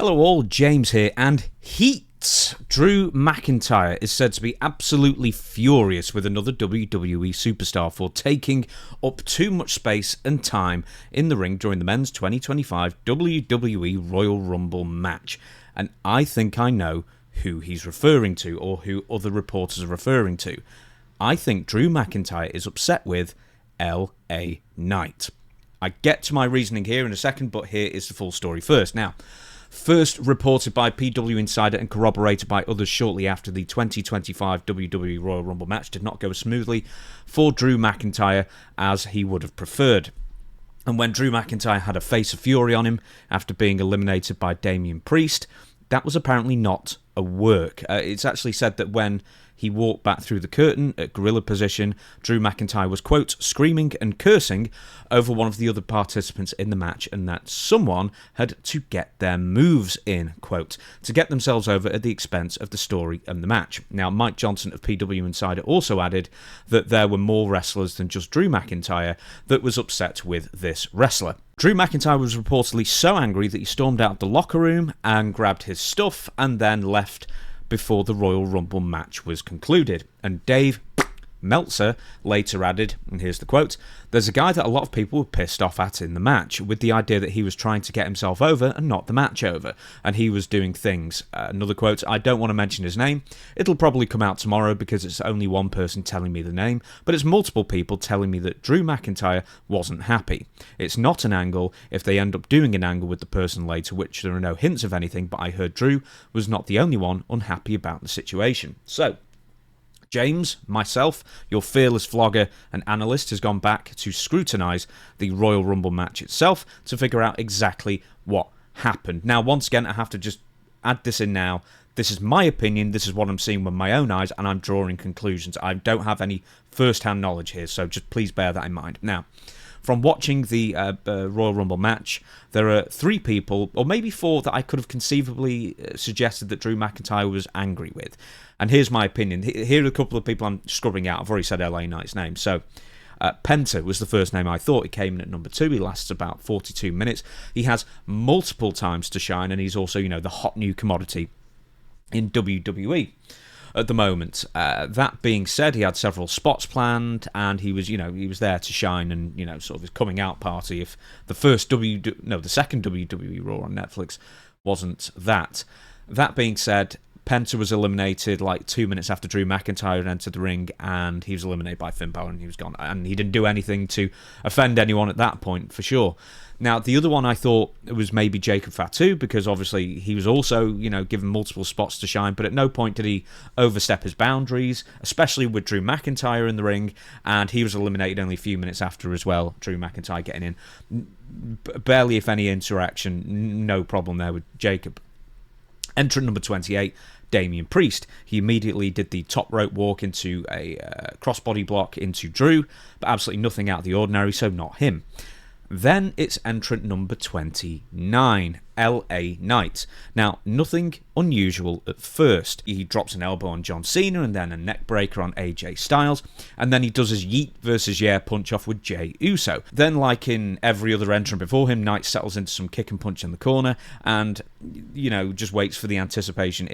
Hello all, James here, and heat! Drew McIntyre is said to be absolutely furious with another WWE Superstar for taking up too much space and time in the ring during the men's 2025 WWE Royal Rumble match. And I think I know who he's referring to, or who other reporters are referring to. I think Drew McIntyre is upset with LA Knight. I get to my reasoning here in a second, but here is the full story first. Now, first reported by PW Insider and corroborated by others shortly after the 2025 WWE Royal Rumble match did not go as smoothly for Drew McIntyre as he would have preferred. And when Drew McIntyre had a face of fury on him after being eliminated by Damian Priest, that was apparently not a work. It's actually said that when he walked back through the curtain at gorilla position, Drew McIntyre was, quote, screaming and cursing over one of the other participants in the match, and that someone had to get their moves in, quote, to get themselves over at the expense of the story and the match. Now, Mike Johnson of PW Insider also added that there were more wrestlers than just Drew McIntyre that was upset with this wrestler. Drew McIntyre was reportedly so angry that he stormed out of the locker room and grabbed his stuff and then left before the Royal Rumble match was concluded. And Dave Meltzer later added, and here's the quote, "There's a guy that a lot of people were pissed off at in the match with the idea that he was trying to get himself over and not the match over, and he was doing things." Another quote, "I don't want to mention his name. It'll probably come out tomorrow because it's only one person telling me the name, but it's multiple people telling me that Drew McIntyre wasn't happy. It's not an angle if they end up doing an angle with the person later, which there are no hints of anything, but I heard Drew was not the only one unhappy about the situation." So, James, myself, your fearless vlogger and analyst, has gone back to scrutinise the Royal Rumble match itself to figure out exactly what happened. Now, once again, I have to just add this in now. This is my opinion, this is what I'm seeing with my own eyes, and I'm drawing conclusions. I don't have any first-hand knowledge here, so just please bear that in mind. Now, from watching the Royal Rumble match, there are 3 people, or maybe 4, that I could have conceivably suggested that Drew McIntyre was angry with. And here's my opinion. Here are a couple of people I'm scrubbing out. I've already said LA Knight's name. So, Penta was the first name I thought. He came in at number 2. He lasts about 42 minutes. He has multiple times to shine, and he's also, the hot new commodity in WWE at the moment. That being said, he had several spots planned, and he was there to shine, and sort of his coming out party. If the second WWE Raw on Netflix wasn't that. That being said, Penta was eliminated like 2 minutes after Drew McIntyre had entered the ring, and he was eliminated by Finn Balor, and he was gone. And he didn't do anything to offend anyone at that point, for sure. Now, the other one I thought was maybe Jacob Fatu, because obviously he was also, given multiple spots to shine, but at no point did he overstep his boundaries, especially with Drew McIntyre in the ring, and he was eliminated only a few minutes after as well, Drew McIntyre getting in. Barely, if any, interaction, no problem there with Jacob. Entrant number 28, Damian Priest. He immediately did the top rope walk into a crossbody block into Drew, but absolutely nothing out of the ordinary, so not him. Then it's entrant number 29, LA Knight. Now, nothing unusual at first. He drops an elbow on John Cena and then a neck breaker on AJ Styles, and then he does his yeet versus yeah punch off with Jey Uso. Then, like in every other entrant before him, Knight settles into some kick and punch in the corner and, just waits for the anticipation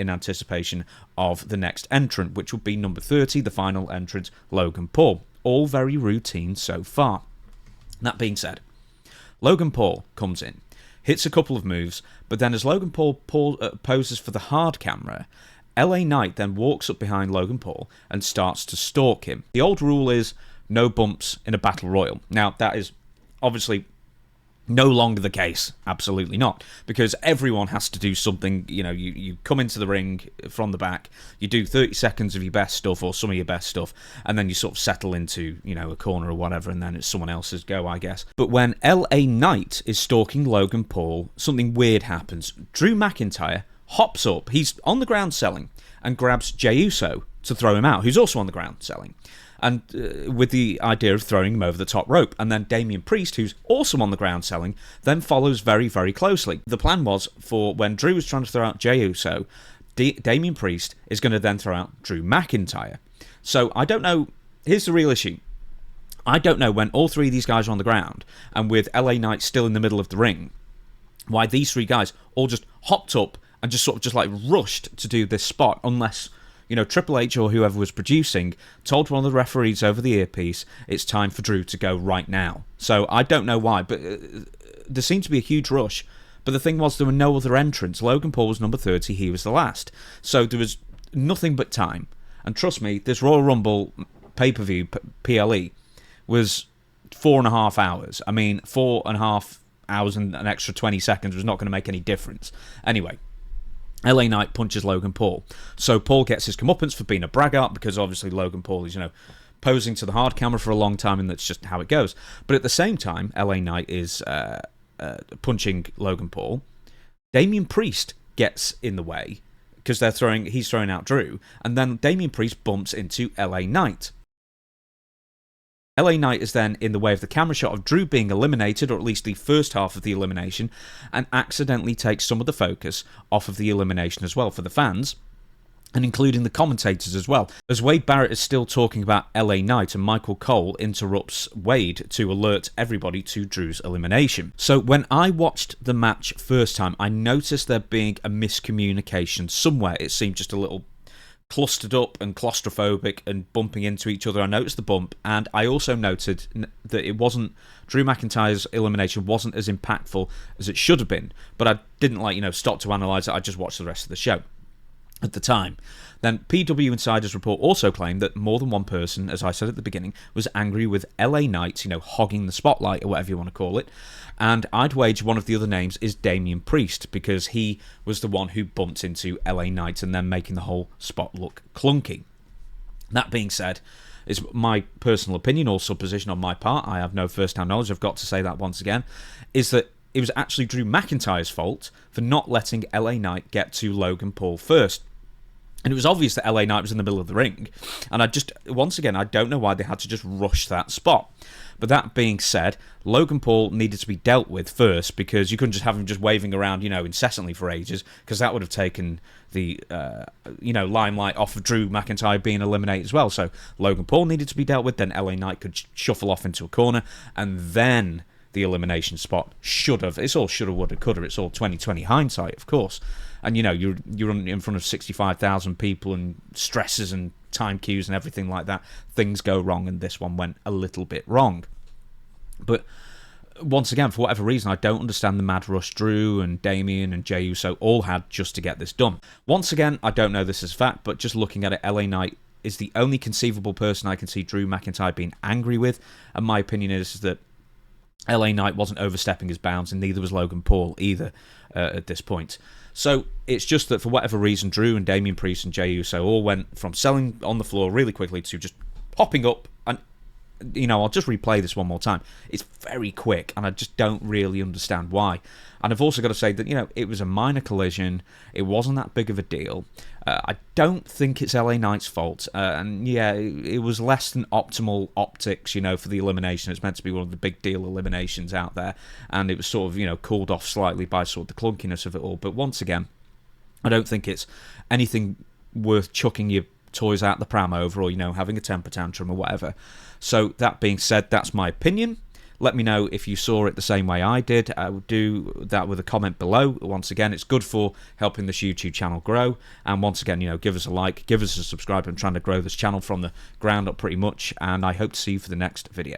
of the next entrant, which would be number 30, the final entrant, Logan Paul. All very routine so far. That being said, Logan Paul comes in, hits a couple of moves, but then as Logan Paul poses for the hard camera, LA Knight then walks up behind Logan Paul and starts to stalk him. The old rule is no bumps in a battle royal. Now, that is obviously no longer the case. Absolutely not. Because everyone has to do something. You come into the ring from the back, you do 30 seconds of your best stuff or some of your best stuff, and then you sort of settle into, a corner or whatever, and then it's someone else's go, I guess. But when LA Knight is stalking Logan Paul, something weird happens. Drew McIntyre hops up, he's on the ground selling, and grabs Jey Uso to throw him out, who's also on the ground selling. And with the idea of throwing him over the top rope. And then Damian Priest, who's also on the ground selling, then follows very, very closely. The plan was for when Drew was trying to throw out Jey Uso, Damian Priest is going to then throw out Drew McIntyre. So I don't know. Here's the real issue. I don't know when all 3 of these guys are on the ground and with LA Knight still in the middle of the ring, why these three guys all just hopped up and just sort of just like rushed to do this spot, unless, you know, Triple H or whoever was producing told one of the referees over the earpiece, it's time for Drew to go right now. So I don't know why, but there seemed to be a huge rush. But the thing was, there were no other entrants. Logan Paul was number 30, he was the last. So there was nothing but time. And trust me, this Royal Rumble pay-per-view, PLE, was 4.5 hours. I mean, 4.5 hours and an extra 20 seconds was not going to make any difference. Anyway, LA Knight punches Logan Paul. So Paul gets his comeuppance for being a braggart, because obviously Logan Paul is, you know, posing to the hard camera for a long time, and that's just how it goes. But at the same time, LA Knight is punching Logan Paul. Damian Priest gets in the way, because he's throwing out Drew, and then Damian Priest bumps into LA Knight. LA Knight is then in the way of the camera shot of Drew being eliminated, or at least the first half of the elimination, and accidentally takes some of the focus off of the elimination as well for the fans, and including the commentators as well. As Wade Barrett is still talking about LA Knight, and Michael Cole interrupts Wade to alert everybody to Drew's elimination. So when I watched the match first time, I noticed there being a miscommunication somewhere. It seemed just a little clustered up and claustrophobic and bumping into each other. I noticed the bump, and I also noted that Drew McIntyre's elimination wasn't as impactful as it should have been, but I didn't stop to analyse it. I just watched the rest of the show at the time. Then PW Insider's report also claimed that more than one person, as I said at the beginning, was angry with LA Knight, hogging the spotlight, or whatever you want to call it. And I'd wager one of the other names is Damian Priest, because he was the one who bumped into LA Knight and then making the whole spot look clunky. That being said, is my personal opinion or supposition on my part, I have no first-hand knowledge, I've got to say that once again, is that it was actually Drew McIntyre's fault for not letting LA Knight get to Logan Paul first. And it was obvious that LA Knight was in the middle of the ring. And I don't know why they had to just rush that spot. But that being said, Logan Paul needed to be dealt with first, because you couldn't just have him just waving around, incessantly for ages, because that would have taken the, limelight off of Drew McIntyre being eliminated as well. So Logan Paul needed to be dealt with, then LA Knight could shuffle off into a corner, and then the elimination spot should have. It's all shoulda, woulda, coulda. It's all 20/20 hindsight, of course. And you're in front of 65,000 people and stresses and time cues and everything like that. Things go wrong, and this one went a little bit wrong. But once again, for whatever reason, I don't understand the mad rush Drew and Damian and Jey Uso all had just to get this done. Once again, I don't know this as fact, but just looking at it, LA Knight is the only conceivable person I can see Drew McIntyre being angry with, and my opinion is that LA Knight wasn't overstepping his bounds, and neither was Logan Paul either at this point. So it's just that for whatever reason, Drew and Damian Priest and Jey Uso all went from selling on the floor really quickly to just popping up. And, I'll just replay this one more time. It's very quick, and I just don't really understand why. And I've also got to say that, it was a minor collision. It wasn't that big of a deal. I don't think it's LA Knight's fault. And yeah, it was less than optimal optics, for the elimination. It's meant to be one of the big deal eliminations out there. And it was sort of, cooled off slightly by sort of the clunkiness of it all. But once again, I don't think it's anything worth chucking your toys out the pram over, or, having a temper tantrum or whatever. So that being said, that's my opinion. Let me know if you saw it the same way I did. I would do that with a comment below. Once again, it's good for helping this YouTube channel grow. And once again, give us a like, give us a subscribe. I'm trying to grow this channel from the ground up pretty much. And I hope to see you for the next video.